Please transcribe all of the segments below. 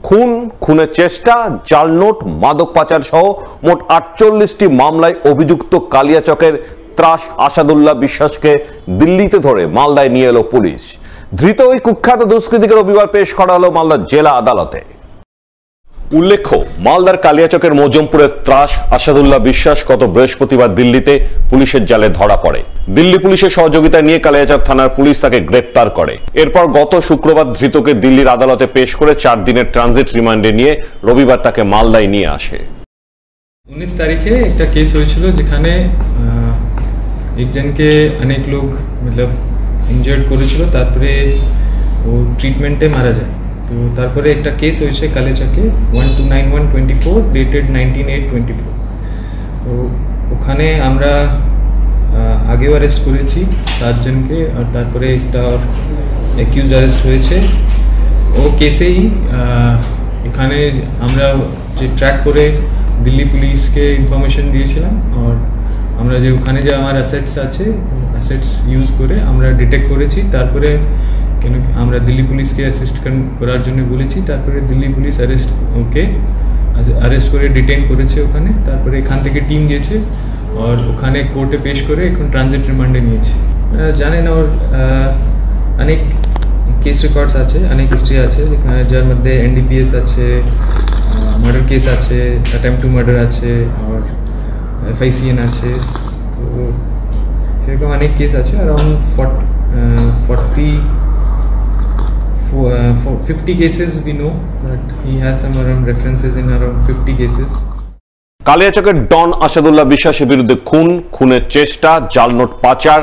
খুন, খুনের চেষ্টা, জাল নোট, মাদক পাচার সহ মোট 48টি মামলায় অভিযুক্ত কালিয়াচকের ত্রাস আসাদুল্লাহ বিশ্বাসকে দিল্লিতে ধরে মালদায় নিয়ে এলো পুলিশ। ধৃত ওই কুখ্যাত দুষ্কৃতীকে রবিবার পেশ করা হলো মালদা জেলা আদালতে। উল্লেখ্য, মালদার কালিয়াচকের মজমপুরের ত্রাস আসাদুল্লাহ বিশ্বাস গত বৃহস্পতিবার দিল্লিতে পুলিশের জালে ধরা পড়ে। দিল্লি পুলিশের সহযোগিতা নিয়ে কালিয়াচক থানার পুলিশ তাকে গ্রেপ্তার করে। এরপর গত শুক্রবার ধৃতকে দিল্লির আদালতে পেশ করে 4 দিনের ট্রানজিট রিমান্ডে নিয়ে রবিবার তাকে মালদায় নিয়ে আসে। 19 তারিখে একটা কেস হয়েছিল যেখানে একজনকে অনেক লোক ইনজার্ড করেছিল, তারপরে ও ট্রিটমেন্টে মারা যায়। তো তারপরে একটা কেস হয়েছে কালিয়াচকে 1291/24 ডেটেড 19/8/24। তো ওখানে আমরা আগেও অ্যারেস্ট করেছি 7 জনকে, আর তারপরে একটা অ্যাকিউজ অ্যারেস্ট হয়েছে। ও কেসেই এখানে আমরা যে ট্র্যাক করে দিল্লি পুলিশকে ইনফরমেশন দিয়েছিলাম, আর আমরা যে ওখানে যে আমার অ্যাসেটস আছে, অ্যাসেটস ইউজ করে আমরা ডিটেক্ট করেছি। তারপরে আমরা দিল্লি পুলিশকে অ্যাসিস্ট করার জন্য বলেছি। তারপরে দিল্লি পুলিশ অ্যারেস্ট করে ডিটেইন করেছে ওখানে। তারপরে এখান থেকে টিম গেছে আর ওখানে কোর্টে পেশ করে এখন ট্রানজিট রিমান্ডে নিয়েছে। জানেন, ওর অনেক কেস রেকর্ডস আছে, অনেক হিস্ট্রি আছে, যার মধ্যে NDPS আছে, মার্ডার কেস আছে, অ্যাটেম্পট টু মার্ডার আছে, আর FICN আছে। তো সেরকম অনেক কেস আছে, around 50 cases we know that he has some around references in around 50 cases. কালিয়াচকের ডন আসাদুল্লাহ বিশ্বাসের বিরুদ্ধে খুন, খুনের চেষ্টা, জাল নোট পাচার,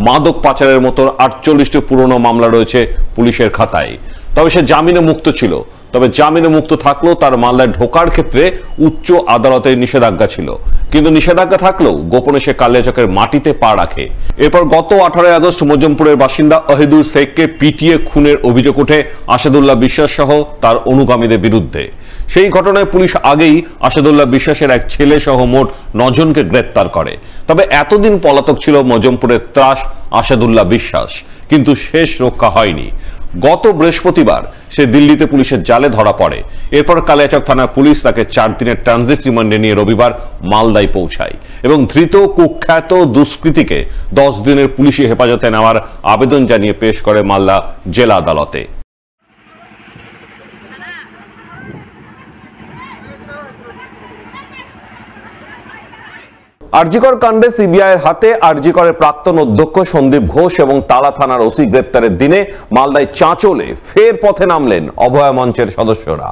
মাদক পাচারের মতো 48টি পুরনো মামলা রয়েছে পুলিশের খাতায়। তবে সে জামিনে মুক্ত ছিল। তবে জামিনে মুক্ত থাকলেও তার মামলায় ঢোকার ক্ষেত্রে উচ্চ আদালতের নিষেধাজ্ঞা ছিল। কিন্তু নিষেধাজ্ঞা থাকলেও গোপনে সে কালিয়াচকের মাটিতে পা রাখে। এরপর গত 18 আগস্ট মজমপুরের বাসিন্দা অহিদুল শেখকে পিটিয়ে খুনের অভিযোগ ওঠে আসাদুল্লাহ বিশ্বাস সহ তার অনুগামীদের বিরুদ্ধে। সেই ঘটনায় পুলিশ আগেই আসাদুল্লাহ বিশ্বাসের এক ছেলে সহ মোট 9 জনকে গ্রেপ্তার করে। তবে এতদিন পলাতক ছিল মজমপুরের ত্রাস আসাদুল্লাহ বিশ্বাস, কিন্তু শেষ রক্ষা হয়নি। গত বৃহস্পতিবার সে দিল্লিতে পুলিশের জালে ধরা পড়ে। এরপর কালিয়াচক থানার পুলিশ তাকে 4 দিনের ট্রানজিট রিমান্ডে নিয়ে রবিবার মালদায় পৌঁছায় এবং ধৃত কুখ্যাত দুষ্কৃতীকে 10 দিনের পুলিশি হেফাজতে নেওয়ার আবেদন জানিয়ে পেশ করে মালদা জেলা আদালতে। আরজিকর কাণ্ডে সিবিআইয়ের হাতে আরজিকরের প্রাক্তন অধ্যক্ষ সন্দীপ ঘোষ এবং তালা থানার ওসি গ্রেপ্তারের দিনে মালদায় চাঁচলে ফের পথে নামলেন অভয়া মঞ্চের সদস্যরা।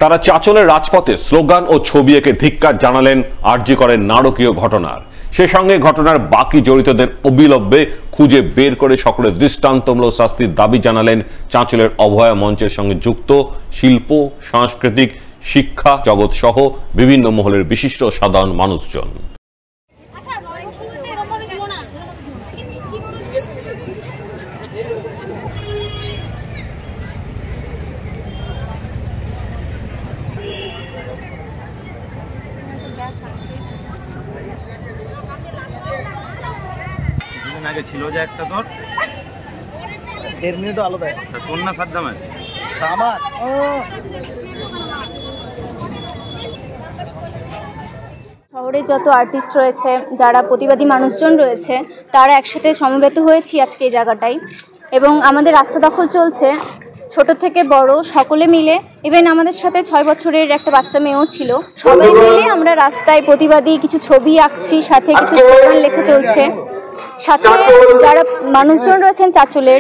তারা চাঁচলের রাজপথে স্লোগান ও ছবি এঁকে ধিক্কার জানালেন আরজিকরের নারকীয় ঘটনার। সে সঙ্গে ঘটনার বাকি জড়িতদের অবিলম্বে খুঁজে বের করে সকলের দৃষ্টান্তমূলক শাস্তির দাবি জানালেন চাঁচলের অভয়া মঞ্চের সঙ্গে যুক্ত শিল্প, সাংস্কৃতিক, শিক্ষা জগৎ সহ বিভিন্ন মহলের বিশিষ্ট সাধারণ মানুষজন। কিছুদিন আগে ছিল যে একটা তোর 1.5 মিনিটও আলো দেয় তোর না সাদ্দামের আমার শহরে যত আর্টিস্ট রয়েছে, যারা প্রতিবাদী মানুষজন রয়েছে, তারা একসাথে সমবেত হয়েছি আজকে এই জায়গাটায়। এবং আমাদের রাস্তা দখল চলছে, ছোট থেকে বড় সকলে মিলে। ইভেন আমাদের সাথে 6 বছরের একটা বাচ্চা মেয়েও ছিল। সবাই মিলে আমরা রাস্তায় প্রতিবাদী কিছু ছবি আঁকছি, সাথে কিছু স্লোগান লেখা চলছে। সাথে যারা মানুষজন রয়েছেন চাঁচলের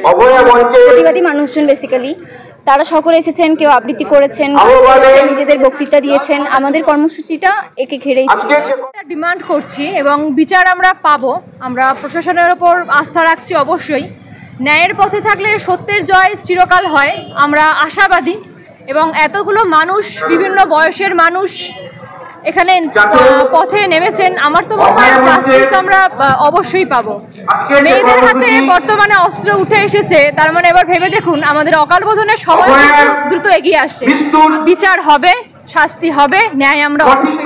প্রতিবাদী মানুষজন, বেসিক্যালি তারা সকলে এসেছেন, কেউ আবৃত্তি করেছেন, নিজেদের বক্তৃতা দিয়েছেন। আমাদের কর্মসূচিটা একে ঘিরেই ছিল। ডিমান্ড করছি এবং বিচার আমরা পাবো। আমরা প্রশাসনের ওপর আস্থা রাখছি অবশ্যই। ন্যায়ের পথে থাকলে সত্যের জয় চিরকাল হয়, আমরা আশাবাদী। এবং এতগুলো মানুষ, বিভিন্ন বয়সের মানুষ এখানে পথে নেমেছেন, আমার তো মনে হয় জাস্টিস আমরা অবশ্যই পাবো। মেয়েদের হাতে বর্তমানে অস্ত্র উঠে এসেছে, তার মানে এবার ভেবে দেখুন আমাদের অকাল বোধনের সময় দ্রুত এগিয়ে আসছে। বিচার হবে, শাস্তি হবে, ন্যায় আমরা অবশ্যই